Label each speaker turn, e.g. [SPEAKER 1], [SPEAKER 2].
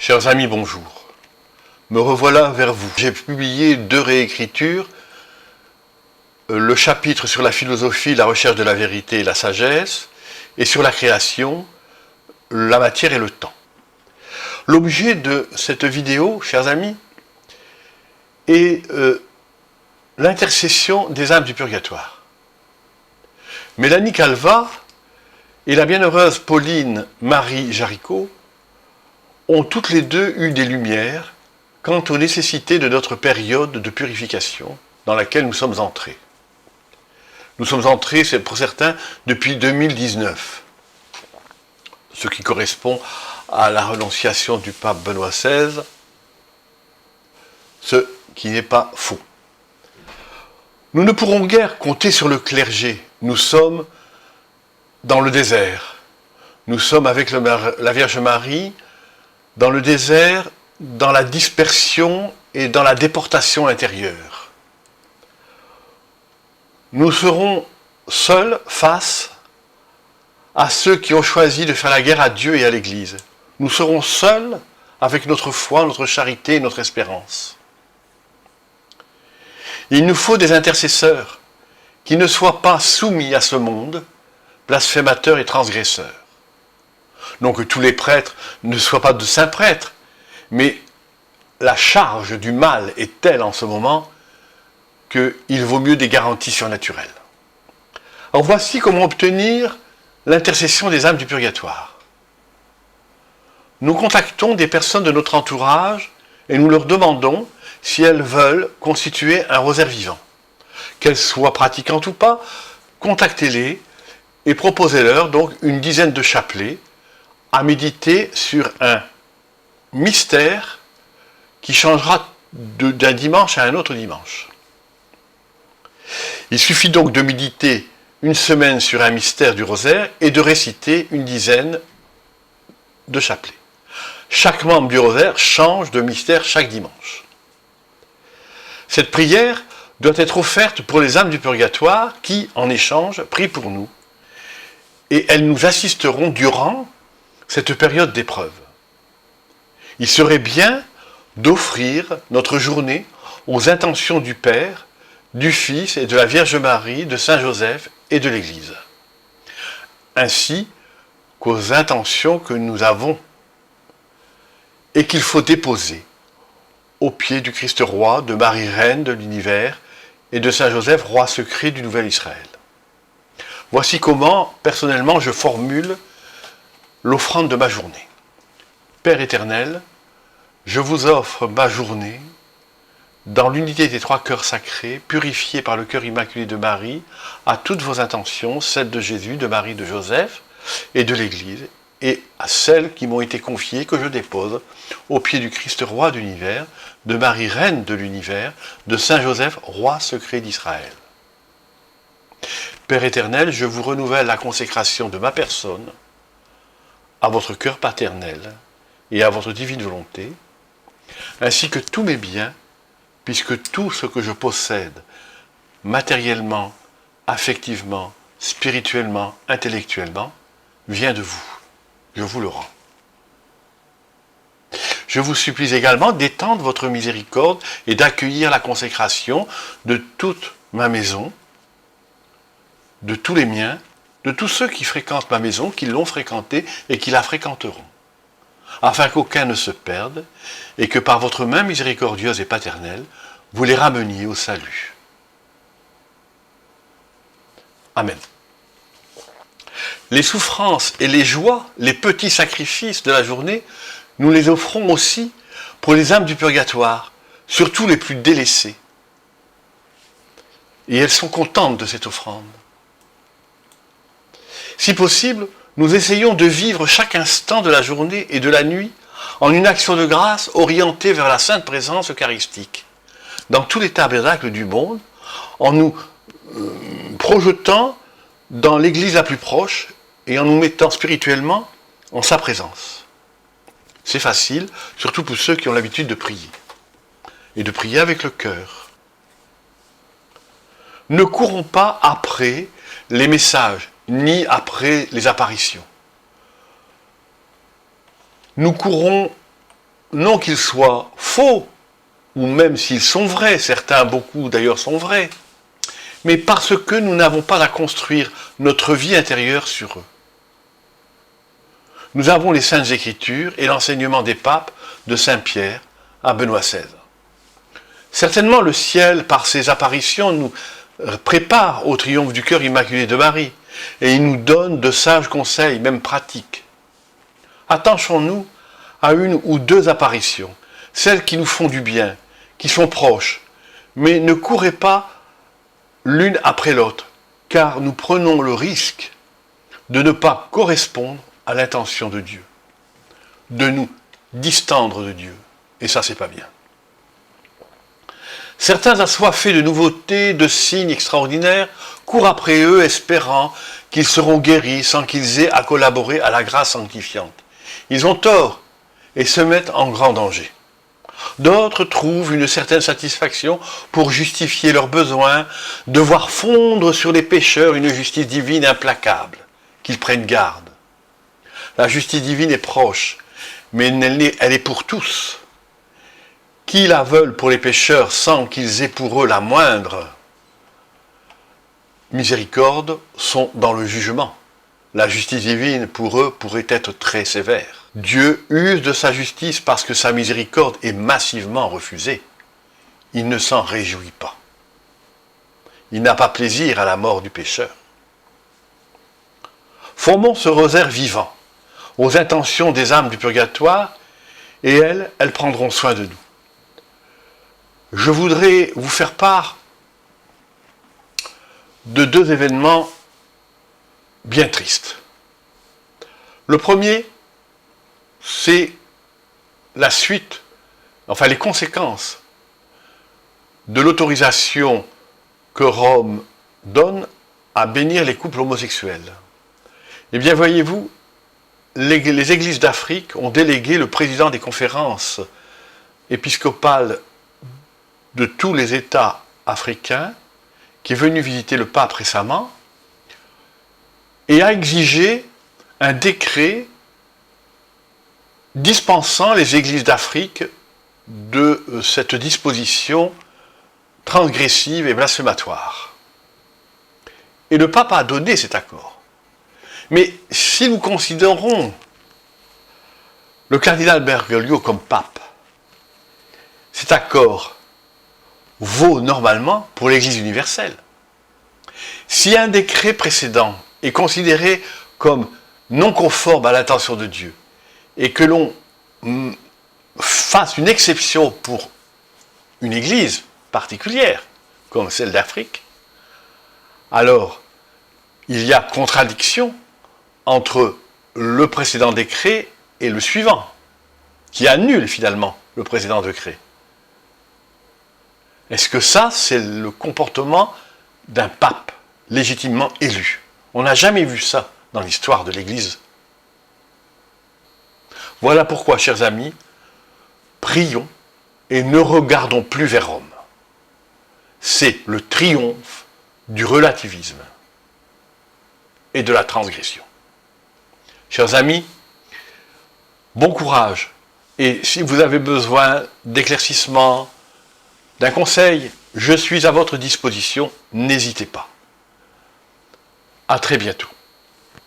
[SPEAKER 1] Chers amis, bonjour. Me revoilà vers vous. J'ai publié 2 réécritures, le chapitre sur la philosophie, la recherche de la vérité et la sagesse, et sur la création, la matière et le temps. L'objet de cette vidéo, chers amis, est l'intercession des âmes du purgatoire. Mélanie Calva et la bienheureuse Pauline Marie Jaricot ont toutes les deux eu des lumières quant aux nécessités de notre période de purification dans laquelle nous sommes entrés. Nous sommes entrés, c'est pour certains, depuis 2019, ce qui correspond à la renonciation du pape Benoît XVI, ce qui n'est pas faux. Nous ne pourrons guère compter sur le clergé. Nous sommes dans le désert. Nous sommes avec la Vierge Marie dans le désert, dans la dispersion et dans la déportation intérieure. Nous serons seuls face à ceux qui ont choisi de faire la guerre à Dieu et à l'Église. Nous serons seuls avec notre foi, notre charité et notre espérance. Il nous faut des intercesseurs qui ne soient pas soumis à ce monde, blasphémateurs et transgresseurs. Non que tous les prêtres ne soient pas de saints prêtres, mais la charge du mal est telle en ce moment qu'il vaut mieux des garanties surnaturelles. Alors voici comment obtenir l'intercession des âmes du purgatoire. Nous contactons des personnes de notre entourage et nous leur demandons si elles veulent constituer un rosaire vivant. Qu'elles soient pratiquantes ou pas, contactez-les et proposez-leur donc une dizaine de chapelets à méditer sur un mystère qui changera d'un dimanche à un autre dimanche. Il suffit donc de méditer une semaine sur un mystère du rosaire et de réciter une dizaine de chapelets. Chaque membre du rosaire change de mystère chaque dimanche. Cette prière doit être offerte pour les âmes du purgatoire qui, en échange, prient pour nous. Et elles nous assisteront durant cette période d'épreuve. Il serait bien d'offrir notre journée aux intentions du Père, du Fils et de la Vierge Marie, de Saint Joseph et de l'Église, ainsi qu'aux intentions que nous avons et qu'il faut déposer au pied du Christ roi, de Marie reine de l'univers et de Saint Joseph roi secret du nouvel Israël. Voici comment, personnellement, je formule l'offrande de ma journée. Père éternel, je vous offre ma journée dans l'unité des 3 cœurs sacrés, purifiés par le cœur immaculé de Marie, à toutes vos intentions, celles de Jésus, de Marie, de Joseph et de l'Église, et à celles qui m'ont été confiées que je dépose au pied du Christ roi de l'univers, de Marie reine de l'univers, de Saint Joseph roi secret d'Israël. Père éternel, je vous renouvelle la consécration de ma personne à votre cœur paternel et à votre divine volonté, ainsi que tous mes biens, puisque tout ce que je possède, matériellement, affectivement, spirituellement, intellectuellement, vient de vous. Je vous le rends. Je vous supplie également d'étendre votre miséricorde et d'accueillir la consécration de toute ma maison, de tous les miens, de tous ceux qui fréquentent ma maison, qui l'ont fréquentée et qui la fréquenteront, afin qu'aucun ne se perde, et que par votre main miséricordieuse et paternelle, vous les rameniez au salut. Amen. Les souffrances et les joies, les petits sacrifices de la journée, nous les offrons aussi pour les âmes du purgatoire, surtout les plus délaissées. Et elles sont contentes de cette offrande. Si possible, nous essayons de vivre chaque instant de la journée et de la nuit en une action de grâce orientée vers la sainte présence eucharistique, dans tous les tabernacles du monde, en nous projetant dans l'église la plus proche et en nous mettant spirituellement en sa présence. C'est facile, surtout pour ceux qui ont l'habitude de prier, et de prier avec le cœur. Ne courons pas après les messages, ni après les apparitions. Nous courons non qu'ils soient faux, ou même s'ils sont vrais, certains, beaucoup d'ailleurs sont vrais, mais parce que nous n'avons pas à construire notre vie intérieure sur eux. Nous avons les Saintes Écritures et l'enseignement des papes de Saint Pierre à Benoît XVI. Certainement le ciel, par ses apparitions, nous prépare au triomphe du cœur immaculé de Marie, et il nous donne de sages conseils, même pratiques. Attachons-nous à une ou deux apparitions, celles qui nous font du bien, qui sont proches, mais ne courez pas l'une après l'autre, car nous prenons le risque de ne pas correspondre à l'intention de Dieu, de nous distendre de Dieu, et ça c'est pas bien. Certains assoiffés de nouveautés, de signes extraordinaires, courent après eux espérant qu'ils seront guéris sans qu'ils aient à collaborer à la grâce sanctifiante. Ils ont tort et se mettent en grand danger. D'autres trouvent une certaine satisfaction pour justifier leurs besoins, de voir fondre sur les pécheurs une justice divine implacable, qu'ils prennent garde. La justice divine est proche, mais elle est pour tous. Qui la veulent pour les pécheurs sans qu'ils aient pour eux la moindre miséricorde sont dans le jugement. La justice divine pour eux pourrait être très sévère. Dieu use de sa justice parce que sa miséricorde est massivement refusée. Il ne s'en réjouit pas. Il n'a pas plaisir à la mort du pécheur. Formons ce rosaire vivant aux intentions des âmes du purgatoire et elles prendront soin de nous. Je voudrais vous faire part de deux événements bien tristes. Le premier, c'est la suite, enfin les conséquences de l'autorisation que Rome donne à bénir les couples homosexuels. Eh bien, voyez-vous, les églises d'Afrique ont délégué le président des conférences épiscopales de tous les États africains, qui est venu visiter le pape récemment, et a exigé un décret dispensant les églises d'Afrique de cette disposition transgressive et blasphématoire. Et le pape a donné cet accord. Mais si nous considérons le cardinal Bergoglio comme pape, cet accord vaut normalement pour l'Église universelle. Si un décret précédent est considéré comme non conforme à l'intention de Dieu, et que l'on fasse une exception pour une Église particulière, comme celle d'Afrique, alors il y a contradiction entre le précédent décret et le suivant, qui annule finalement le précédent décret. Est-ce que ça, c'est le comportement d'un pape légitimement élu? On n'a jamais vu ça dans l'histoire de l'Église. Voilà pourquoi, chers amis, prions et ne regardons plus vers Rome. C'est le triomphe du relativisme et de la transgression. Chers amis, bon courage. Et si vous avez besoin d'éclaircissement, d'un conseil, je suis à votre disposition, n'hésitez pas. À très bientôt.